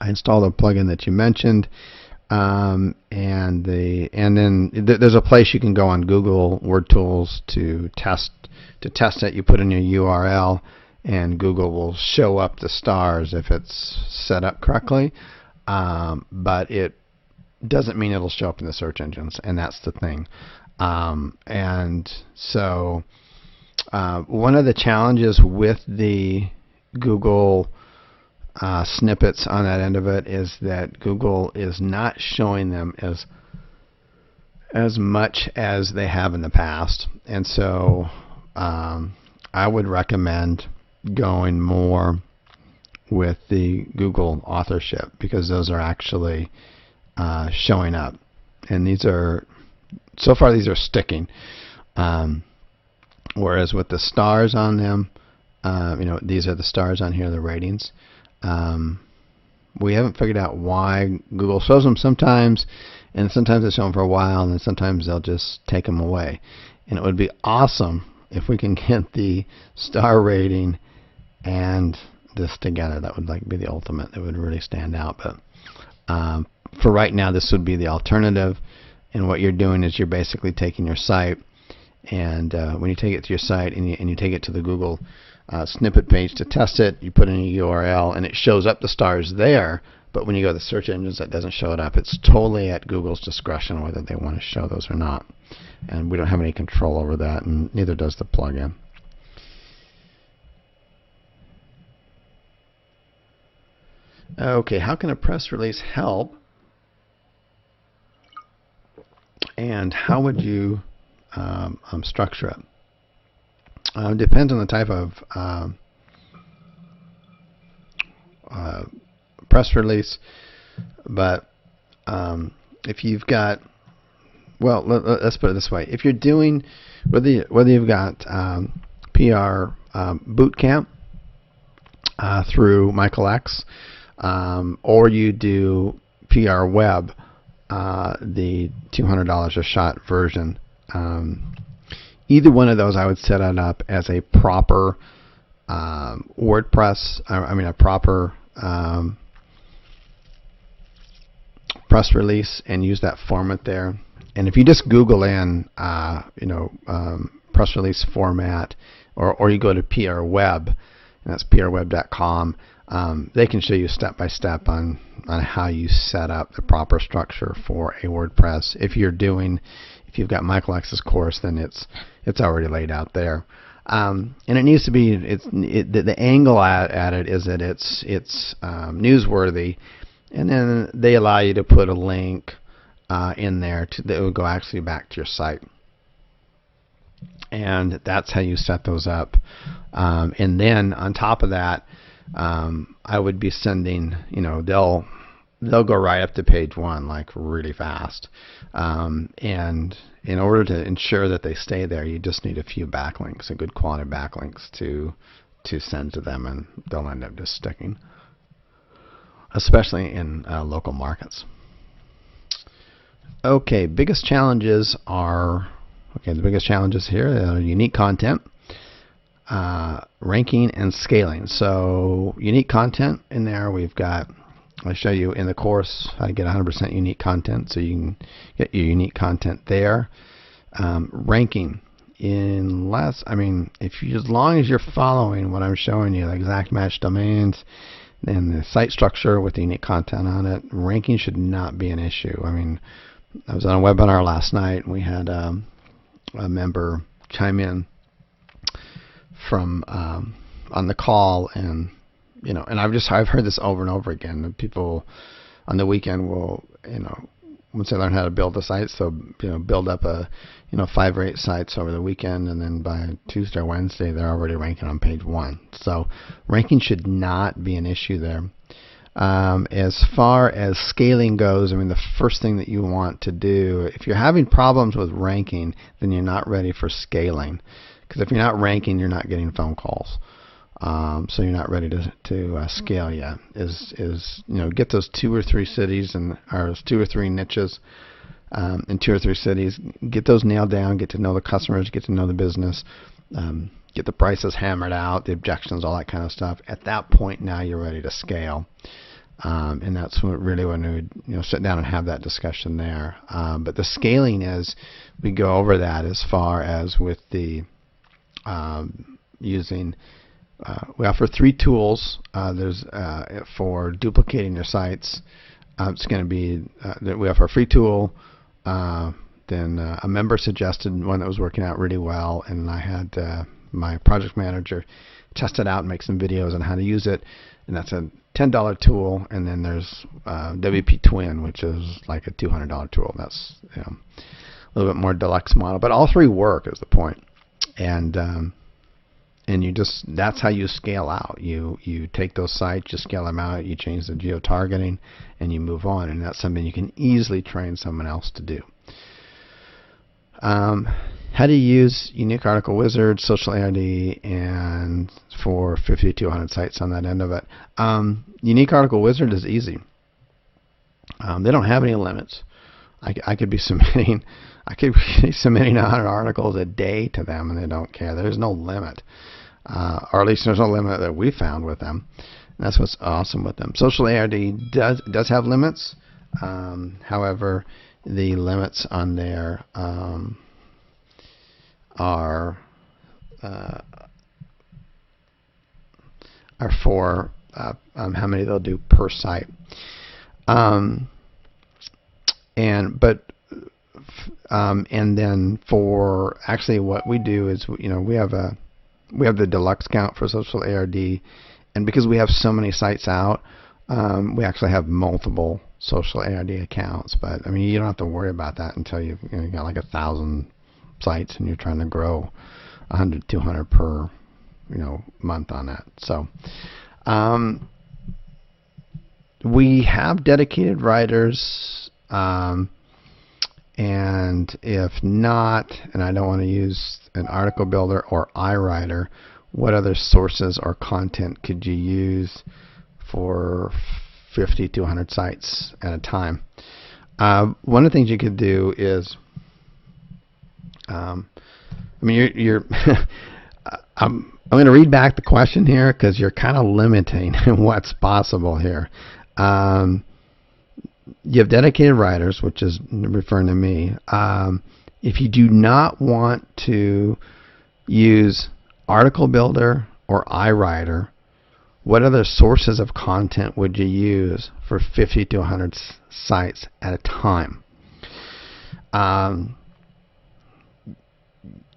I installed a plugin that you mentioned, and then there's a place you can go on Google Word Tools to test it. You put in your URL, and Google will show up the stars if it's set up correctly, but it doesn't mean it'll show up in the search engines, and that's the thing. And so one of the challenges with the Google snippets on that end of it is that Google is not showing them as much as they have in the past, and so I would recommend going more with the Google authorship, because those are actually showing up, and so far these are sticking. Whereas with the stars on them, these are the stars on here, the ratings. We haven't figured out why Google shows them sometimes, and sometimes they show them for a while, and then sometimes they'll just take them away. And it would be awesome if we can get the star rating and this together. That would be the ultimate. That would really stand out. But for right now, this would be the alternative. And what you're doing is you're basically taking your site, and when you take it to your site and you take it to the Google snippet page to test it, you put in a URL and it shows up the stars there, but when you go to the search engines, that doesn't show it up. It's totally at Google's discretion whether they want to show those or not, and we don't have any control over that, and neither does the plugin. Okay, how can a press release help, and how would you structure it? Depends on the type of press release, but if you've got, well, let's put it this way: if you're doing, whether you've got PR boot camp through Michael X, or you do PR web, the $200 a shot version. Either one of those, I would set it up as a proper WordPress, a proper press release, and use that format there. And if you just Google in, press release format, or you go to PR Web, and that's prweb.com, they can show you step by step on how you set up the proper structure for a WordPress. If you've got Michael X's course, then it's already laid out there, and it needs to be. The angle at it is that it's newsworthy, and then they allow you to put a link in there that will go actually back to your site, and that's how you set those up. And then on top of that, I would be sending. They'll go right up to page 1 like really fast, and in order to ensure that they stay there, you just need a few backlinks, a good quality backlinks to send to them, and they'll end up just sticking, especially in local markets. Okay, the biggest challenges here are unique content, ranking, and scaling. So unique content in there, I'll show you in the course how to get 100% unique content, so you can get your unique content there. Ranking, as long as you're following what I'm showing you, the exact match domains and the site structure with the unique content on it, ranking should not be an issue. I was on a webinar last night, and we had a member chime in from on the call, and I've heard this over and over again. People on the weekend will, once they learn how to build the sites, so build up 5 or 8 sites over the weekend, and then by Tuesday or Wednesday they're already ranking on page 1. So ranking should not be an issue there. As far as scaling goes, the first thing that you want to do, if you're having problems with ranking, then you're not ready for scaling, because if you're not ranking, you're not getting phone calls. So you're not ready to scale yet. Get those 2 or 3 cities or 2 or 3 niches in 2 or 3 cities. Get those nailed down. Get to know the customers. Get to know the business. Get the prices hammered out, the objections, all that kind of stuff. At that point, now you're ready to scale. And that's really when we would sit down and have that discussion there. But the scaling is, we go over that as far as with the using. We offer 3 tools. There's for duplicating your sites. It's going to be that we offer a free tool. Then a member suggested one that was working out really well, and I had my project manager test it out and make some videos on how to use it. And that's a $10 tool. And then there's WP Twin, which is like a $200 tool. That's a little bit more deluxe model, but all 3 work is the point. And you just, that's how you scale out. You take those sites, you scale them out, you change the geo-targeting, and you move on. And that's something you can easily train someone else to do. How do you use Unique Article Wizard, Social ARD, and for 50 to 100 sites on that end of it? Unique Article Wizard is easy. They don't have any limits. I could be submitting 100 articles a day to them, and they don't care. There's no limit, or at least there's no limit that we found with them. And that's what's awesome with them. Social ARD does have limits. However, the limits on there are for how many they'll do per site. And then for actually what we do is we have the deluxe count for Social ARD, and because we have so many sites out, we actually have multiple Social ARD accounts. But I mean, you don't have to worry about that until you've got like 1,000 sites and you're trying to grow 100, 200 per month on that. So we have dedicated writers, and if not, and I don't want to use an article builder or iWriter, what other sources or content could you use for 50 to 100 sites at a time? One of the things you could do is, I'm going to read back the question here because you're kind of limiting what's possible here. You have dedicated writers, which is referring to me. If you do not want to use Article Builder or iWriter, what other sources of content would you use for 50 to 100 sites at a time?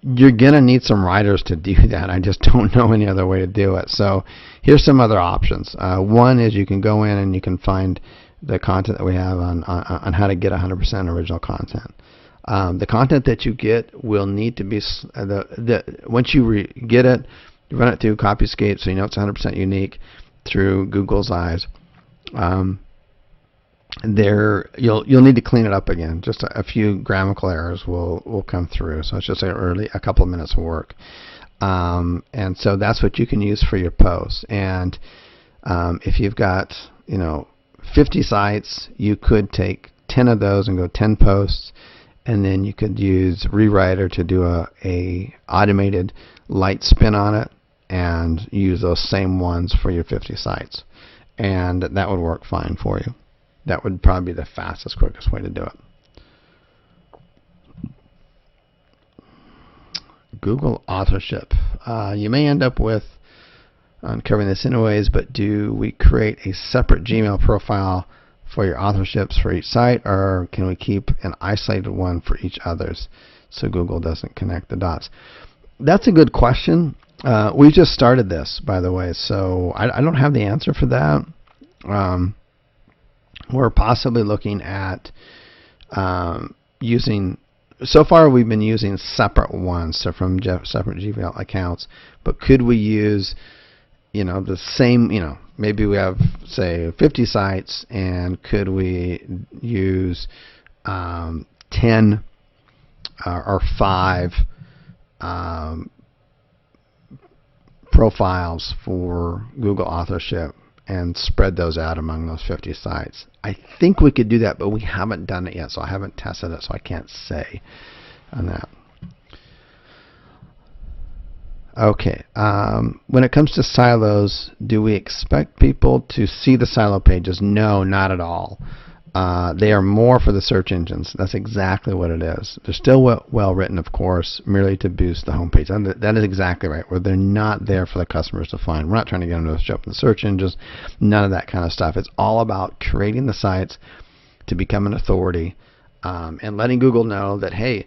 You're going to need some writers to do that. I just don't know any other way to do it. So here's some other options. One is you can go in and you can find the content that we have on how to get 100% original content. The content that you get will need to be, once you get it, you run it through Copyscape so you know it's 100% unique through Google's eyes. You'll need to clean it up again. Just a few grammatical errors will come through. So it's just a couple of minutes of work. And so that's what you can use for your posts. And if you've got 50 sites, you could take 10 of those and go 10 posts, and then you could use Rewriter to do a automated light spin on it and use those same ones for your 50 sites, and that would work fine for you. That would probably be the fastest, quickest way to do it. Google authorship. You may end up with uncovering this anyways, but do we create a separate Gmail profile for your authorships for each site, or can we keep an isolated one for each others so Google doesn't connect the dots? That's a good question. We just started this, by the way, so I don't have the answer for that. We're possibly looking at using, so far we've been using separate ones, so from separate Gmail accounts, but could we use the same, maybe we have, say, 50 sites, and could we use 10 or 5 profiles for Google authorship and spread those out among those 50 sites? I think we could do that, but we haven't done it yet, so I haven't tested it, so I can't say on that. Okay. When it comes to silos, do we expect people to see the silo pages? No, not at all. They are more for the search engines. That's exactly what it is. They're still well written, of course, merely to boost the homepage. That is exactly right. Where they're not there for the customers to find. We're not trying to get them to show up in the search engines. None of that kind of stuff. It's all about creating the sites to become an authority, and letting Google know that, hey,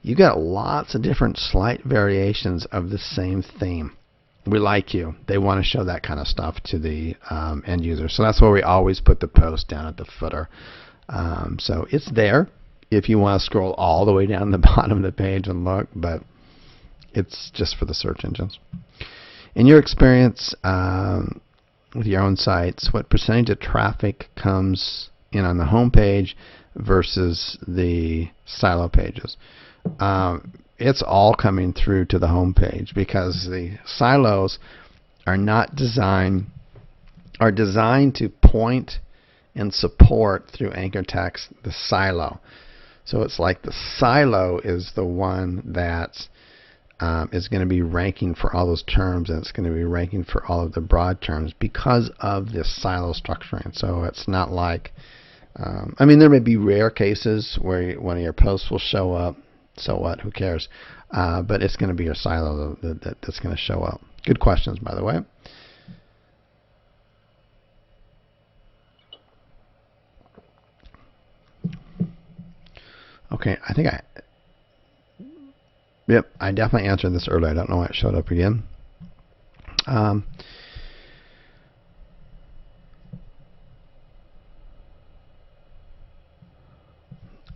you got lots of different slight variations of the same theme. We like you. They want to show that kind of stuff to the end user. So that's where we always put the post down at the footer. So it's there if you want to scroll all the way down the bottom of the page and look, but it's just for the search engines. In your experience with your own sites, what percentage of traffic comes in on the home page versus the silo pages? It's all coming through to the home page, because the silos are designed to point and support through anchor text the silo. So it's like the silo is the one that is going to be ranking for all those terms, and it's going to be ranking for all of the broad terms because of this silo structuring. So it's not like, I mean, there may be rare cases where one of your posts will show up. So what? Who cares? But it's going to be your silo that's going to show up. Good questions, by the way. Okay, yep, I definitely answered this earlier. I don't know why it showed up again.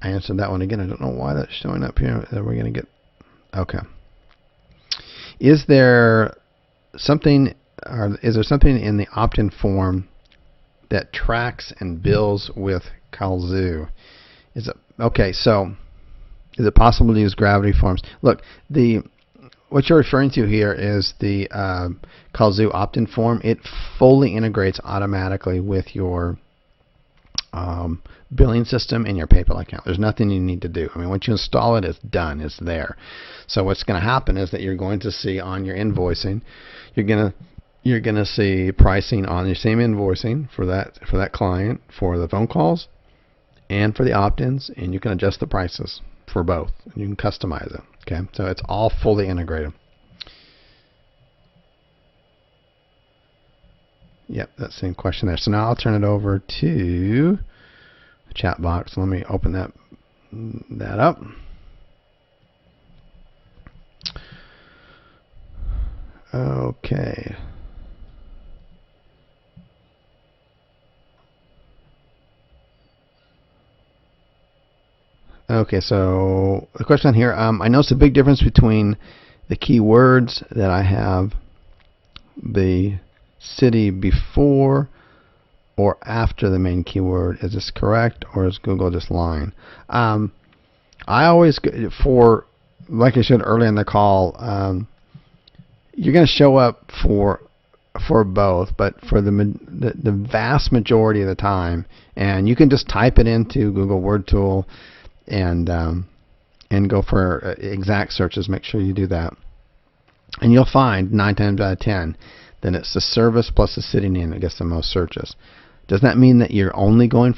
I answered that one again. I don't know why that's showing up here. We're going to get... Okay. Is there something in the opt-in form that tracks and bills with Calzoo? Okay, so is it possible to use Gravity Forms? Look, what you're referring to here is the Calzoo opt-in form. It fully integrates automatically with your billing system in your PayPal account. There's nothing you need to do. I mean, once you install it, it's done. It's there. So what's going to happen is that you're going to see on your invoicing, you're going to see pricing on your same invoicing for that client, for the phone calls and for the opt-ins, and you can adjust the prices for both, and you can customize it. Okay, so it's all fully integrated. Yep, that same question there. So now I'll turn it over to the chat box. Let me open that up. Okay. Okay, so the question here, I noticed a big difference between the keywords that I have the city before or after the main keyword. Is this correct, or is Google just lying? I always, like I said earlier in the call, you're going to show up for both, but for the vast majority of the time, and you can just type it into Google Word Tool and go for exact searches. Make sure you do that, and you'll find 9 times out of 10 that it's the service plus the city name that gets the most searches. Does that mean that you're only going for